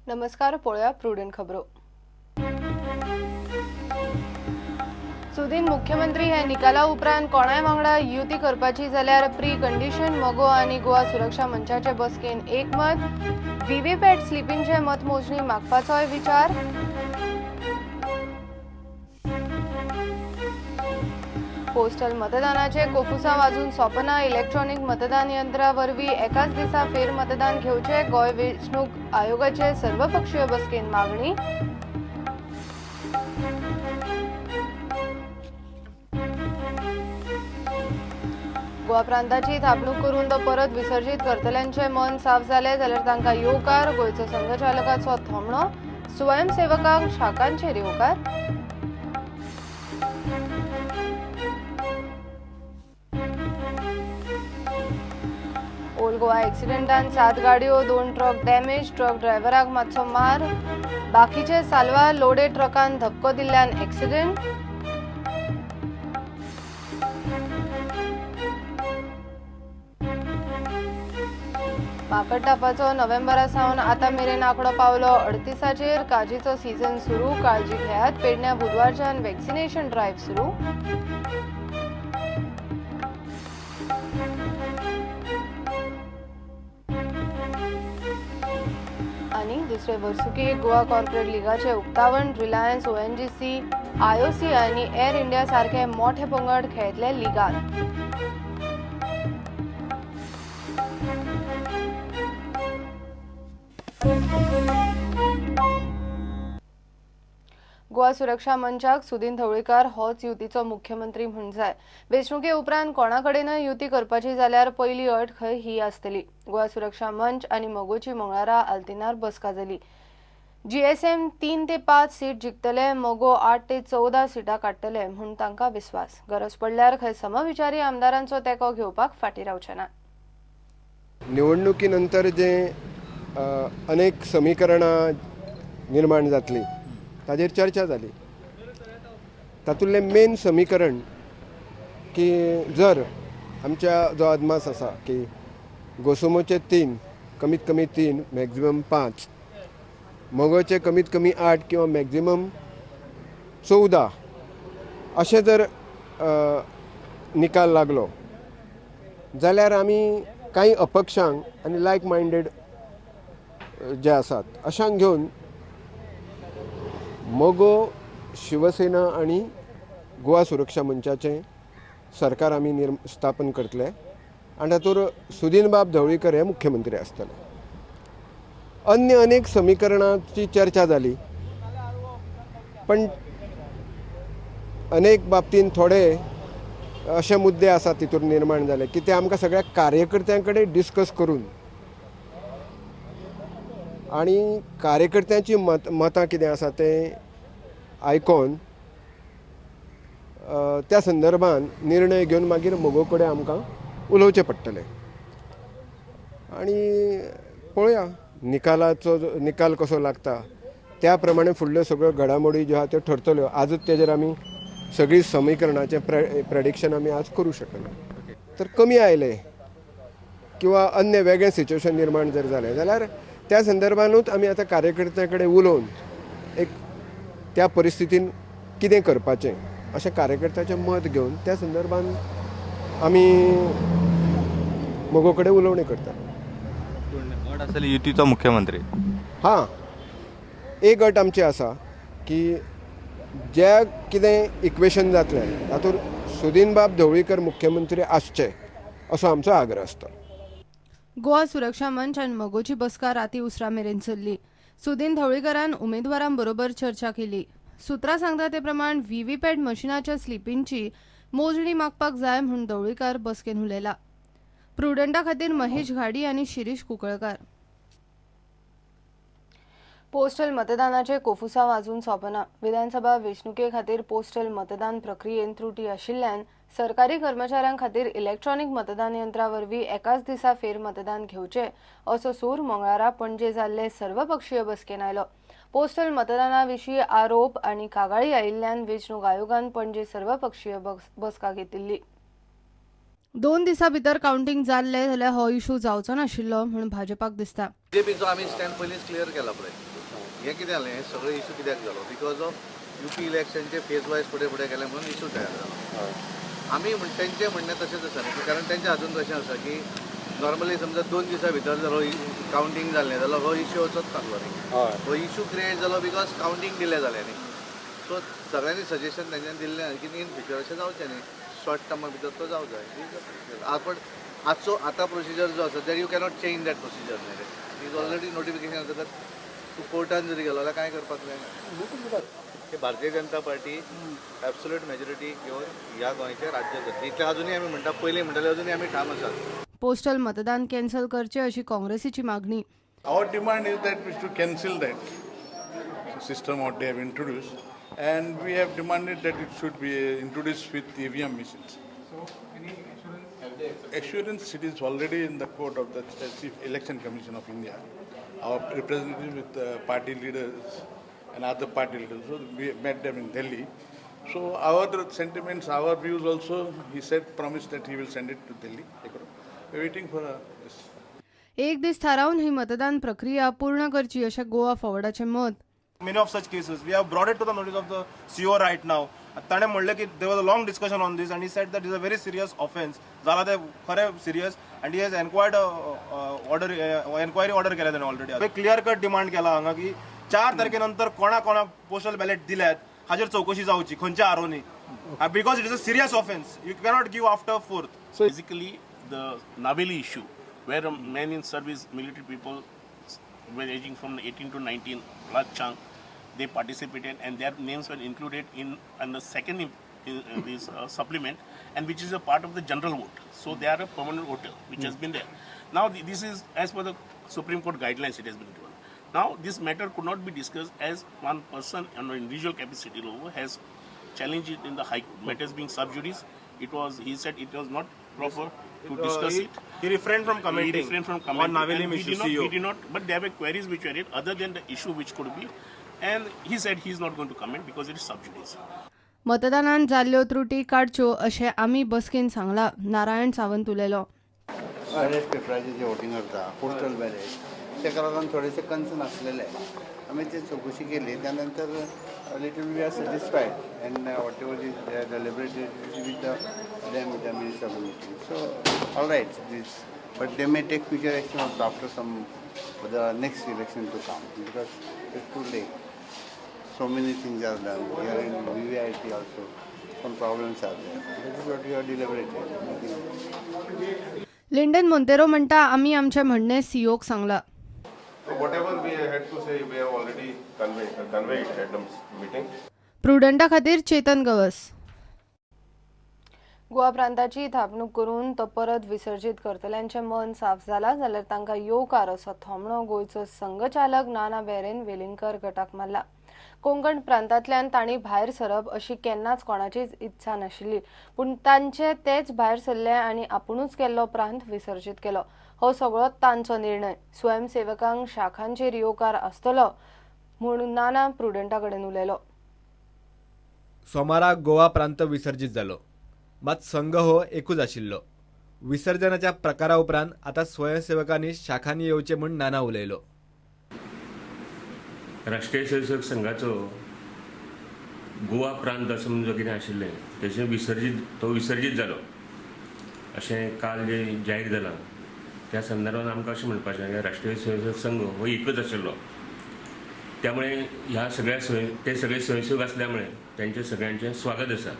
नमस्कार. पळोवया प्रुडंट खबरो. सुदीन मुख्यमंत्री हे निकाला उपरांत कोणाय वांगडा युती करपाची जाल्यार प्री कंडिशन मोगो आनी गोवा सुरक्षा मंचाचे बसकेन एकमत. व्हीव्हीपॅट स्लिपींचे मतमोजणी मागपाचोय विचार. पोस्टल मतदानाचे कोफुसा वाजून सोपना. इलेक्ट्रॉनिक मतदान यंत्रा वरवीं एकाच दिसा फेर मतदान घेवचे गोंय वेंचणूक आयोगाचे सर्वपक्षीय बसकेन मागणी. गोवा प्रांताची थापणूक करून तो परत विसर्जीत करतल्यांचे मन साफ जाले जाल्यार तांकां येवकार. गोंयचो संघचालकाचो थोमणो. स्वयंसेवकांक शाखांचेर येवकार. ओल्ड गोवा एक्सिडेंटान 7 गाडयो 2 ट्रक डॅमेज. ट्रक ड्रायव्हराक मातसो मार. बाकीचे साल्वा लोडेड ट्रकान धक्को दिल्ल्यान एक्सिडेंट. माकड तापाचो नोव्हेंबरा सावन आतां मेरेन आंकडो पावलो 38चेर. काजीचो सीझन सुरू. काळजी घेयात. पेडण्या बुधवारच्यान वॅक्सिनेशन ड्रायव्ह सुरू. आणि दुसरे वर्सुकी गोवा कॉर्पोरेट लिगाचे उक्तावण. रिलायन्स, ओएनजीसी, आयओसी आणि एअर इंडिया सारखे मोठे पंगड खेळतले लिगात. गोवा सुरक्षा मंचाक सुदीन ढवळीकर होच युतीचो मुख्यमंत्री म्हूण जाय. वेंचणुके उपरांत कोणाकडेनय युती करपाची जाल्यार पयली अट खंय ही आसतली. गोवा सुरक्षा मंच आनी मोगोची मंगळारा आल्तिनार बसका जाली. जीएसएम 3 ते 5 सीट जिखतले. मोगो 8 ते 14 सिटां काडटले म्हूण तांकां विस्वास. गरज पडल्यार खंय समविचारी आमदारांचो तेंको घेवपाक फाटीं रावचे ना. निवडणुकीनंतर जे अनेक समीकरणां निर्माण जातली ताजेर चर्चा जाली. तातूंतलें मेन समीकरण की जर आमच्या जो अदमास आसा की गोसुमोचे 3 कमीत कमी 3 मॅक्झिमम 5, मोगोचे कमीत कमी 8 किंवा मॅक्झिमम 14 अशें जर निकाल लागलो जाल्यार आमी कांय अपक्षांक आनी लायक मायंडेड जे आसात अशांक घेवन मोगो, शिवसेना आणि गोवा सुरक्षा मंचाचें सरकार आमी स्थापन करतले आनी तातूंत सुदीन बाब ढवळीकर हे मुख्यमंत्री आसतले. अन्य अनेक समीकरणांची चर्चा जाली पण अनेक बाबतींत थोडे अशे मुद्दे आसात तितून निर्माण जाले की ते आमकां सगळ्या कार्यकर्त्यां कडेन डिस्कस करून आणि कार्यकर्त्यांची मतां कितें आसा तें आयकोन त्या संदर्भात निर्णय घेवन मागीर मोगो कडेन आमकां उलोवचें पडटलें. आनी पळोवया निकाल कसो लागता त्या प्रमाणे फुडल्यो सगळ्यो घडामोडी ज्यो आसा त्यो ठरतल्यो. आजूच तेजेर आमी सगळी समीकरणाचें प्रेडिक्शन आमी आज करूं शकना. तर कमी आयले किंवा अन्य वेगळें सिच्युएशन निर्माण जर जालें जाल्यार त्या संदर्भानूच आमी आतां कार्यकर्त्यां कडेन उलोवन एक त्या परिस्थितीन कितें करपाचें अशें कार्यकर्त्याचें मत घेवन त्या संदर्भान आमी मोगो कडेन उलोवणी करता. अट आसतली युतीचो मुख्यमंत्री. हां, एक अट आमची आसा की जें कितें इक्वेशन जातलें तातूंत सुदीन बाब ढवळीकर मुख्यमंत्री आसचे असो आमचो आग्रह आसता. गोवा सुरक्षा मंच आनी मोगोची बसका राती उसरा मेरेन चल्ली. सुदीन ढवळीकरान उमेदवारांबरोबर चर्चा केली. सुत्रां सांगता ते प्रमाण व्हीव्हीपॅट मशिनाच्या स्लिपींची मोजणी मागपाक जाय म्हूण ढवळीकर बसकेन उलयला. प्रुडंटा खातीर महेश घाडी आनी शिरीष कुंकळकार. पोस्टल मतदानाचे कोफुसा वाजून सोपना. विधानसभा वेंचणुके खातीर पोस्टल मतदान प्रक्रियेत त्रुटी आशिल्ल्यान सरकारी कर्मचाऱ्यां खातीर इलेक्ट्रॉनिक मतदान यंत्रा वरवीं एकाच दिसा फेर मतदान घेवचे असो सूर मंगळारा पणजे जाल्ले सर्वपक्षीय बसकेन आयलो. पोस्टल मतदाना विशीं आरोप आनी कागाळी आयिल्ल्यान वेंचणूक आयोगान पणजे सर्वपक्षीय बसका घेतिल्ली. 2 दिसां भितर काउंटिंग जाल्ले जाल्यार हो इशू जावचो नाशिल्लो म्हूण भाजपाक दिसता. बीजेपीचो आमी स्टँड पयलींच क्लियर केला पळय. हे कितें जालें हे सगळे इशू कित्याक जालो बिकॉज ऑफ UP इलेक्शनचे फेज वायज फुडें फुडें गेले म्हणून इशू तयार जालो आमी तेंचें म्हणणें तशेंच आसा न्ही कारण तेंच्या हातून तशें आसा की नॉर्मली समजा 2 दिसां भितर जर हो कावंटींग जाल्लें जाल्यार हो इशू वचत नासलो न्ही हो इशू क्रिएट जालो बिकॉज कावंटींग डिले जालें न्ही सो सगळ्यांनी सजेशन तेंच्यानी दिल्लें की इन फ्युचर अशें जावचें न्ही शॉर्ट टर्मा भितर तो जावं जाय पण आजचो आतां प्रोसिजर जो आसा that you cannot change that procedure न्ही इज ऑलरेडी नोटिफिकेशन आसा तूं कोर्टान जरी गेलो जाल्यार कांय करपाक जायना की Bharatiya Janata party absolute majority घेवन ह्या गोंयचें राज्य करतली इतलें अजुनूय आमी म्हणटा पयलीं म्हणटाले अजुनूय आमी ठाम आसात पोस्टल मतदान कॅन्सल करचे अशी काँग्रेसीची मागणी Our demand is that we should cancel that system what they have introduced, and we have demanded that it should be introduced with EVM machines. So, any assurance? It is already in the court of the Chief Election Commission of India. Our representative with the party leaders and other party leaders, so we met them in Delhi. So our sentiments, our views also, he said, promised that he will send it to Delhi. We're waiting for this. एक दीस थारावन ही मतदान प्रक्रिया पूर्ण करची अशें गोवा फॉवर्डाचें मत Many of such cases, we have brought it to the notice of the CO right now. ताणें म्हणलें की there was a long discussion on this and he said that it is a very serious offence. जाला तें खरें serious and he has enquiry order केल्या ताणें already. Clear cut demand केला हांगा की 4 तारखेनंतर कोणाक पोस्टल बॅलेट दिल्यात हाजेर चौकशी जावची खंयच्या आरोनी because it is a serious offence you cannot give after 4th. Basically, the Naveli issue, where men in service, military people were aging from 18 to 19, large chunk, they participated and their names were included in the second this supplement, and which is a part of the general vote. So they are a permanent voter, which has been there. Now this is as per the Supreme Court guidelines. It has been given. Now this matter could not be discussed as one person on an individual capacity level has challenged it in the High Court. Matters being sub judice, he said it was not proper to discuss it. He refrained from commenting. He refrained from commenting. On Naveli And issue, we did not, but there were queries which were it other than the issue which could be, and he said he is not going to comment because it is sub judice. मतदानान जाल्ल्यो त्रुटी काडच्यो अशें आमी बसकेन सांगला नारायण सावंत उलयलो ballot पेपराचेर जे voting करता postal ballot तेका लागून थोडेशे कन्सर्न आसलेले आमी ती चवकशी केली त्या नंतर little we are satisfied and whatever is deliberated with the minister of meeting so all right this but they may take future action also after some for the next election to come because it's too late so many things are done here in VVIP also some problems are there that is what we are deliberating. Lindon Monteiro म्हणटा आमी आमचें म्हणणें सीओक सांगला Whatever we had to say, we have already conveyed at the meeting. प्रुडंटा खातीर चेतन गवस गोवा प्रांताची थापणूक करून तो परत विसर्जीत करतल्यांचें मन साफ जाला जाल्यार तांकां येवकार असो थोमणो गोंयचो संघचालक नाना बेरेन वेलिंगकर गटाक मारला कोंकण प्रांतांतल्यान तांणी भायर सरप अशी केन्नाच कोणाचीच इत्सा नाशिल्ली पूण तांचे तेच भायर सरले आनी आपुणूच केल्लो प्रांत विसर्जीत केलो हो सगळो तांचो निर्णय स्वयंसेवकांक शाखांचेर येवकार आसतलो म्हणून नाना प्रुडंटा कडेन उलयलो सोमाराक गोवा प्रांत विसर्जीत जालो मात संघ हो एकूच आशिल्लो विसर्जनाच्या प्रकारा उपरांत आतां स्वयंसेवकांनी शाखांनी येवचें म्हूण नाना उलयलो राष्ट्रीय स्वयंसेवक संघाचो गोवा प्रांत असं म्हणजे कितें आशिल्लें तेचे विसर्जीत जालो अशें काल जे जाहीर जालां त्या संदर्भात आमकां अशें म्हणपाचें की राष्ट्रीय स्वयंसेवक संघ हो एकच आशिल्लो त्यामुळे ह्या सगळ्या ते सगळे स्वयंसेवक असल्यामुळे त्यांचे सगळ्यांचे स्वागत आसा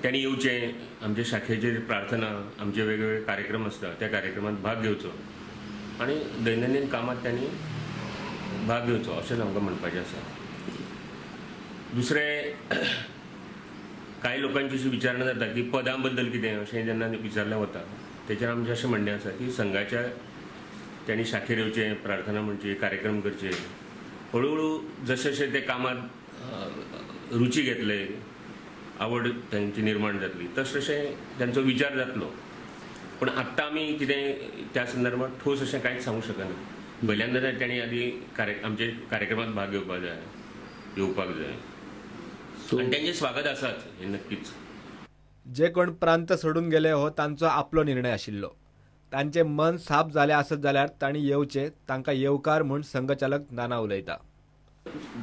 त्यांनी येवचें आमच्या शाखेचेर प्रार्थना आमचे वेगवेगळे कार्यक्रम आसता त्या कार्यक्रमात भाग घेवचो आनी दैनंदीन कामात त्यांनी भाग घेवचो अशेंच आमकां म्हणपाचें आसा दुसरें कांय लोकांची अशी विचारणा जाता की पदां बद्दल कितें अशें जेन्ना विचारलें वता तेचेर आमचें अशें म्हणणें आसा की संघाच्या त्यांनी शाखेर येवचें प्रार्थना म्हणचे कार्यक्रम करचे हळू जशें जशें ते कामात रुची घेतले आवड त्यांची निर्माण जातली तशें तशें त्यांचो विचार जातलो पूण आत्तां आमी कितें त्या संदर्भात ठोस अशें कांयच सांगूंक शकना पहिल्यांदा त्यांनी आदी आमचे कार्यक्रमात भाग घेवपाक जाय येवपाक जाय आनी तेंचें स्वागत आसाच हें नक्कीच जे कोण प्रांत सोडून गेले हो तांचो आपलो निर्णय आशिल्लो तांचे मन साफ जालें आसत जाल्यार तांणी येवचें, तांकां येवकार म्हूण संघचालक नाना उलयता.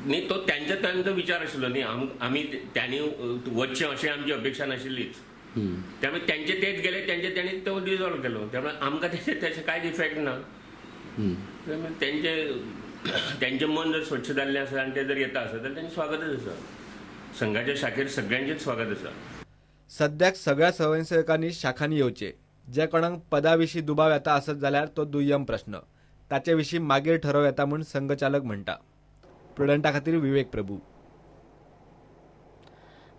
न्ही तो त्यांचा विचार आशिल्लो न्ही. आमी त्यांनी वचचें अशें आमची अपेक्षा नाशिल्लीच. त्यामुळे त्यांचे तेच गेले, त्यांनी तो डिझॉल्व केलो. त्यामुळे आमकां त्याचे कांयच इफेक्ट ना. त्यांचे मन जर स्वच्छ जाल्लें आसा आनी ते जर येता आसत जाल्यार त्यांचे स्वागतच आसा. संघाच्या शाखेर सगळ्यांचेच स्वागत आसा. सद्याक सगळ्या स्वयंसेवकांनी शाखांनी येवचे. जे कोणाक पदा विशीं दुबाव येता आसत जाल्यार तो दुय्यम प्रश्न. ताचे विशीं मागीर ठरव येता म्हूण संघचालक म्हणटा. प्रुडंटा खातीर विवेक प्रभू.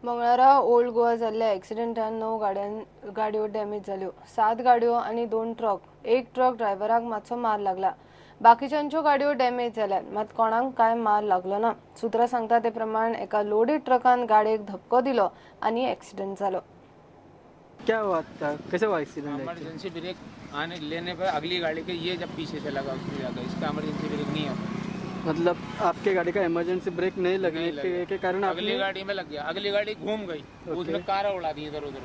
मंगळारा ओल्ड गोवा जाल्ल्या एक्सिडेंटान 9 गाडयो डॅमेज जाल्यो. 7 गाडयो आनी 2 ट्रक. एक ट्रक ड्रायव्हराक मातसो मार लागला. बाकीच्यांच्यो गाडयो डॅमेज जाल्यात, मात कोणाक कांय मार लागलो ना. सुत्रां सांगता ते प्रमाण एका लोडेड ट्रकान गाडयेक धपको दिलो आनी एक्सिडेंट जालो. क्या हुआ था? कैसे हुआ एक्सीडेंट? इमरजेंसी ब्रेक आने लेने पर अगली गाड़ी के ये जब पीछे से लगा उसमें जाकर इसका इमरजेंसी ब्रेक नहीं है. मतलब आपके गाड़ी का इमरजेंसी ब्रेक नहीं लगने के कारण अगली गाड़ी में लग गया. अगली गाड़ी घूम गई, उसमें कार उड़ा दी इधर उधर.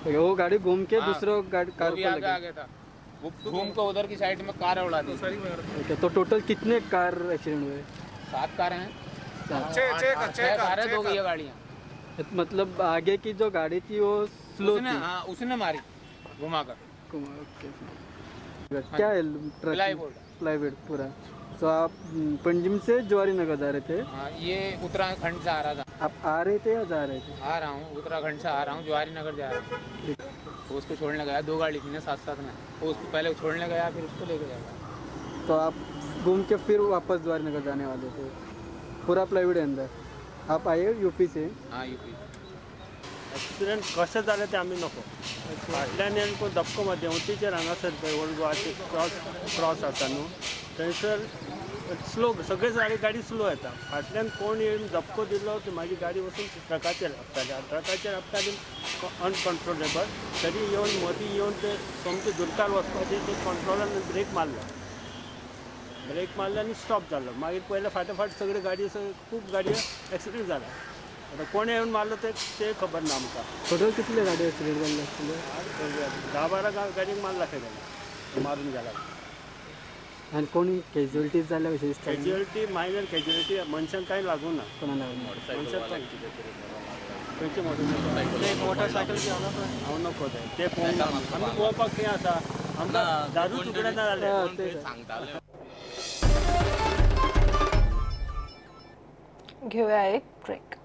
वो गाड़ी घूम के दूसरों कार को आ गया था. वो घूम को उधर की साइड में कार उड़ा दी. तो टोटल कितने कार एक्सीडेंट हुए? 7 कारें हैं. 6 कारें, 2 ये गाड़ियाँ. मतलब आगे की जो गाड़ी थी वो स्लो थी. उसने मारी घुमाकर. क्या है ट्रक? प्लाईवुड पूरा. तो आप पंजिम से जवारी नगर जा रहे थे? ये उत्तराखंड से आ रहा था. आप आ रहे थे या जा रहे थे? आ रहा हूँ, उत्तराखंड से आ रहा हूँ, जवारी नगर जा रहा हूँ. तो उसको छोड़ने गया. 2 गाड़ी थी ना साथ में. वो उसको पहले छोड़ने गया, फिर उसको लेके गया. तो आप घूम के फिर वापस जवारी नगर जाने वाले थे. पूरा प्लाईवुड है अंदर. आप आए यूपी से? हाँ, यूपी. एक्सिडेंट कशें जालें तें आमी नको. फाटल्यान येवन कोण धपको मार देंवतीचेर हांगासर पळय ओल्ड गोवाचे क्रॉस आसा न्हू, थंयसर स्लो सगळे गाडी स्लो येता. फाटल्यान कोण येवन धपको दिलो की म्हाजी गाडी वचून ट्रकाचेर आपताली. ट्रकाचेर आपताली अनकंट्रोलेबल. तरी येवन मदीं येवन ते सोमतें दुरकार वचपाचें ते कंट्रोलान ब्रेक मारलो. ब्रेक मारलो आनी स्टॉप जालो. मागीर पयलें फाटाफाट सगळे गाडयो खूब गाडयो एक्सिडेंट जाला. आता कोण येवन मारलो ते खबर ना आमकां. टोटल कितले गाडी एक्सिडेंट जाल्ले आसतले? 10-12 गाडयांक मारला खंय मारून गेला. आनी कोणी कॅज्युअलिटीज जाल्या अशें दिसता? कॅज्युअलिटी मायनर कॅज्युअलिटी मनशांक कांय लागूं ना. खंयचे मोटरसायकल हांव नको ते पळोवंक आमी पळोवपाक खंय आसा. आमकां दारू तुकडे ना जाले. घेऊया एक ब्रेक.